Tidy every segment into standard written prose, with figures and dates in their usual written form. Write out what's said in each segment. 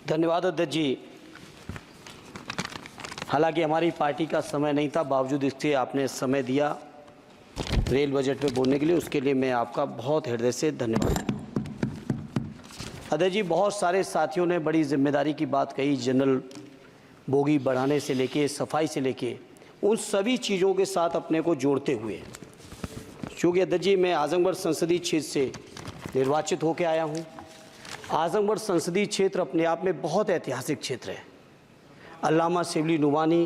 धन्यवाद अध्यक्ष जी। हालांकि हमारी पार्टी का समय नहीं था, बावजूद इसके आपने समय दिया रेल बजट पे बोलने के लिए, उसके लिए मैं आपका बहुत हृदय से धन्यवाद। अध्यक्ष जी, बहुत सारे साथियों ने बड़ी जिम्मेदारी की बात कही, जनरल बोगी बढ़ाने से लेके सफाई से लेके उन सभी चीज़ों के साथ अपने को जोड़ते हुए, चूँकि अध्यक्ष जी मैं आजमगढ़ संसदीय क्षेत्र से निर्वाचित होकर आया हूँ। आजमगढ़ संसदीय क्षेत्र अपने आप में बहुत ऐतिहासिक क्षेत्र है। अल्लामा शिबली नुमानी,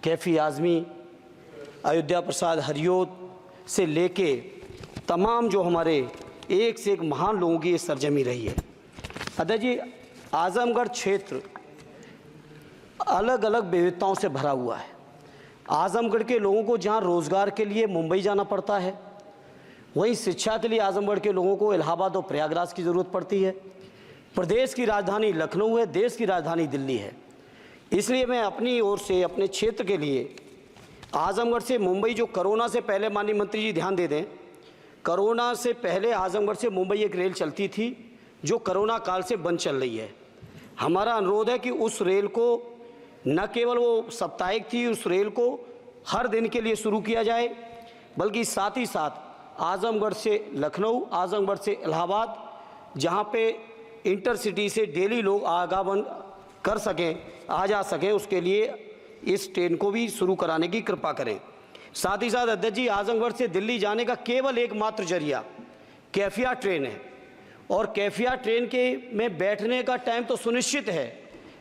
कैफ़ी आज़मी, अयोध्या प्रसाद हरियोत से लेके तमाम जो हमारे एक से एक महान लोगों की ये सरजमी रही है। अध्यक्ष जी, आजमगढ़ क्षेत्र अलग अलग विविधताओं से भरा हुआ है। आजमगढ़ के लोगों को जहाँ रोज़गार के लिए मुंबई जाना पड़ता है, वहीं शिक्षा के लिए आजमगढ़ के लोगों को इलाहाबाद और प्रयागराज की ज़रूरत पड़ती है। प्रदेश की राजधानी लखनऊ है, देश की राजधानी दिल्ली है। इसलिए मैं अपनी ओर से अपने क्षेत्र के लिए आजमगढ़ से मुंबई, जो कोरोना से पहले, माननीय मंत्री जी ध्यान दे दें, कोरोना से पहले आजमगढ़ से मुंबई एक रेल चलती थी जो कोरोना काल से बंद चल रही है। हमारा अनुरोध है कि उस रेल को न केवल वो साप्ताहिक थी, उस रेल को हर दिन के लिए शुरू किया जाए, बल्कि साथ ही साथ आजमगढ़ से लखनऊ, आजमगढ़ से इलाहाबाद, जहाँ पे इंटरसिटी से डेली लोग आवागमन कर सकें, आ जा सकें, उसके लिए इस ट्रेन को भी शुरू कराने की कृपा करें। साथ ही साथ अध्यक्ष जी, आजमगढ़ से दिल्ली जाने का केवल एकमात्र जरिया कैफिया ट्रेन है, और कैफिया ट्रेन के में बैठने का टाइम तो सुनिश्चित है,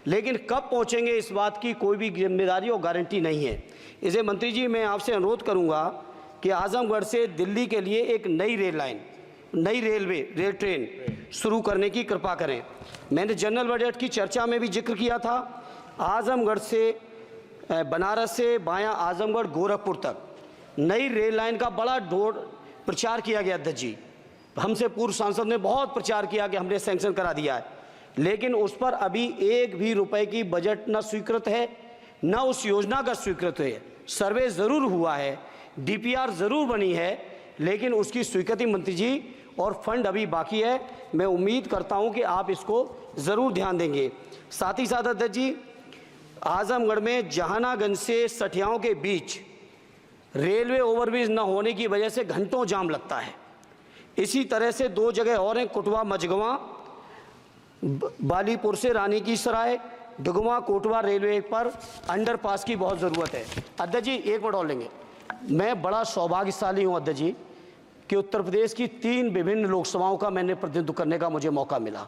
लेकिन कब पहुंचेंगे इस बात की कोई भी जिम्मेदारी और गारंटी नहीं है। इसे मंत्री जी मैं आपसे अनुरोध करूंगा कि आजमगढ़ से दिल्ली के लिए एक नई रेल लाइन, नई रेल ट्रेन शुरू करने की कृपा करें। मैंने जनरल बजट की चर्चा में भी जिक्र किया था, आजमगढ़ से बनारस से बायां आजमगढ़ गोरखपुर तक नई रेल लाइन का बड़ा प्रचार किया गया अध्यक्ष जी। हमसे पूर्व सांसद ने बहुत प्रचार किया कि हमने सैंक्शन करा दिया है, लेकिन उस पर अभी एक भी रुपए की बजट न स्वीकृत है, न उस योजना का स्वीकृत है। सर्वे ज़रूर हुआ है, डीपीआर ज़रूर बनी है, लेकिन उसकी स्वीकृति मंत्री जी और फंड अभी बाकी है। मैं उम्मीद करता हूं कि आप इसको ज़रूर ध्यान देंगे। साथ ही साथ अध्यक्ष जी, आजमगढ़ में जहानागंज से सठियाओं के बीच रेलवे ओवरब्रिज न होने की वजह से घंटों जाम लगता है। इसी तरह से दो जगह और हैं, कुटवा मझगवां, बालीपुर से रानी की सराय, डुगवा कोटवा रेलवे पर अंडरपास की बहुत ज़रूरत है। अध्यक्ष जी एक मिनट और लेंगे। मैं बड़ा सौभाग्यशाली हूँ अध्यक्ष जी कि उत्तर प्रदेश की 3 विभिन्न लोकसभाओं का मैंने प्रतिनिधित्व करने का मुझे मौका मिला,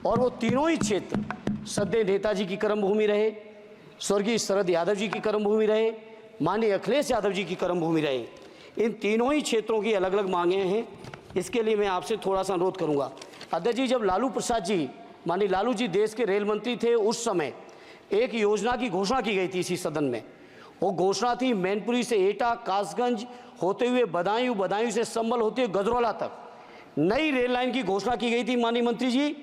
और वो तीनों ही क्षेत्र सदैव नेताजी की कर्मभूमि रहे, स्वर्गीय शरद यादव जी की कर्मभूमि रहे, माननीय अखिलेश यादव जी की कर्मभूमि रहे। इन तीनों ही क्षेत्रों की अलग अलग मांगें हैं। इसके लिए मैं आपसे थोड़ा सा अनुरोध करूंगा अध्यक्ष जी, जब लालू प्रसाद जी, माननीय लालू जी देश के रेल मंत्री थे, उस समय एक योजना की घोषणा की गई थी इसी सदन में। वो घोषणा थी मैनपुरी से एटा, कासगंज होते हुए बदायूं, बदायूं से संभल होते हुए गजरौला तक नई रेल लाइन की घोषणा की गई थी माननीय मंत्री जी,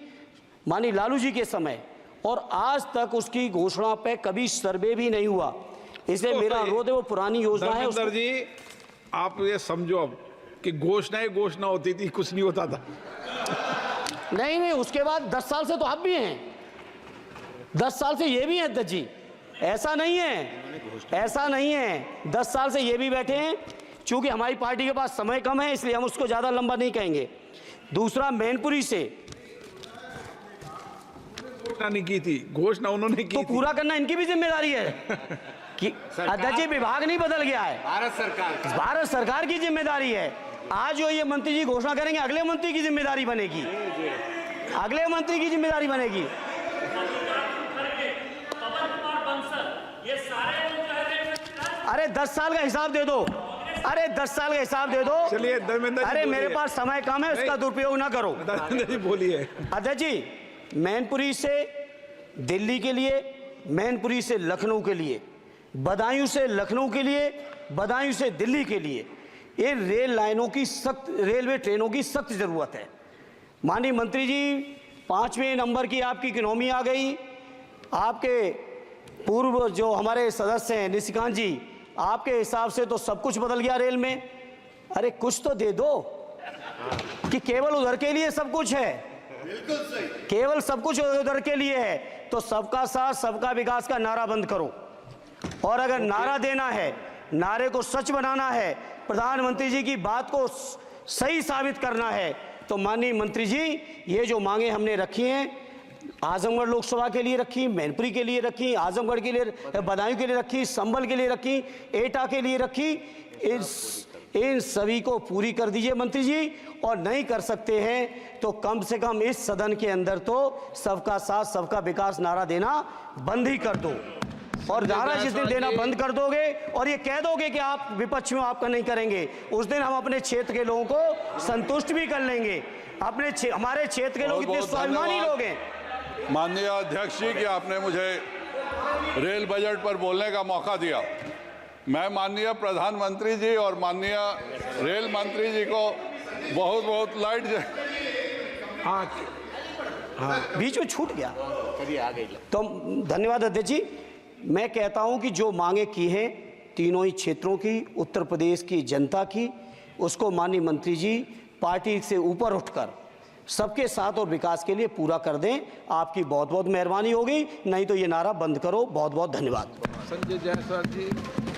माननीय लालू जी के समय, और आज तक उसकी घोषणा पे कभी सर्वे भी नहीं हुआ। इसलिए मेरा अनुरोध है, वो पुरानी योजना है। सर जी आप ये समझो अब कि घोषणा होती थी, कुछ नहीं होता था। नहीं, उसके बाद 10 साल से तो आप भी हैं, 10 साल से ये भी हैं अध्यक्ष जी, ऐसा नहीं है 10 साल से ये भी बैठे हैं। चूंकि हमारी पार्टी के पास समय कम है, इसलिए हम उसको ज़्यादा लंबा नहीं कहेंगे। दूसरा, मैनपुरी से घोषणा नहीं की थी, घोषणा उन्होंने की तो पूरा करना इनकी भी जिम्मेदारी है कि अध्यक्ष जी, विभाग नहीं बदल गया है, भारत सरकार की जिम्मेदारी है। आज जो ये मंत्री जी घोषणा करेंगे, अगले मंत्री की जिम्मेदारी बनेगी, अगले मंत्री की जिम्मेदारी बनेगी। अरे 10 साल का हिसाब दे दो, अरे 10 साल का हिसाब दे दो। चलिए अरे मेरे पास समय कम है, उसका दुरुपयोग ना करो। बोलिए अध्यक्ष जी, मैनपुरी से दिल्ली के लिए, मैनपुरी से लखनऊ के लिए, बदायूं से लखनऊ के लिए, बदायूं से दिल्ली के लिए ये रेल लाइनों की सख्त, रेलवे ट्रेनों की सख्त ज़रूरत है। माननीय मंत्री जी, 5वें नंबर की आपकी इकोनॉमी आ गई। आपके पूर्व जो हमारे सदस्य हैं निशिकांत जी, आपके हिसाब से तो सब कुछ बदल गया रेल में। अरे कुछ तो दे दो कि केवल उधर के लिए सब कुछ है। केवल सब कुछ उधर के लिए है तो सबका साथ सबका विकास का नारा बंद करो। और अगर नारा देना है, नारे को सच बनाना है, प्रधानमंत्री जी की बात को सही साबित करना है, तो माननीय मंत्री जी ये जो मांगे हमने रखी हैं, आजमगढ़ लोकसभा के लिए रखी, मैनपुरी के लिए रखी, आजमगढ़ के लिए, बदायूं के लिए रखी, संभल के लिए रखी, एटा के लिए रखी, इन सभी को पूरी कर दीजिए मंत्री जी। और नहीं कर सकते हैं तो कम से कम इस सदन के अंदर तो सबका साथ सबका विकास नारा देना बंद ही कर दो। और नारा जिस दिन देना बंद कर दोगे और ये कह दोगे कि आप विपक्ष में आपका नहीं करेंगे, उस दिन हम अपने क्षेत्र के लोगों को संतुष्ट भी कर लेंगे। हमारे क्षेत्र के लोग इतने स्वाभिमानी लोग हैं। माननीय अध्यक्ष जी कि आपने मुझे रेल बजट पर बोलने का मौका दिया। मैं माननीय प्रधानमंत्री जी और माननीय रेल मंत्री जी को बहुत बहुत लाइट बीच में छूट गया तो धन्यवाद अध्यक्ष जी। मैं कहता हूं कि जो मांगे की हैं तीनों ही क्षेत्रों की, उत्तर प्रदेश की जनता की, उसको माननीय मंत्री जी पार्टी से ऊपर उठकर सबके साथ और विकास के लिए पूरा कर दें। आपकी बहुत बहुत मेहरबानी होगी, नहीं तो ये नारा बंद करो। बहुत बहुत धन्यवाद। संजय जायसवाल जी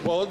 बहुत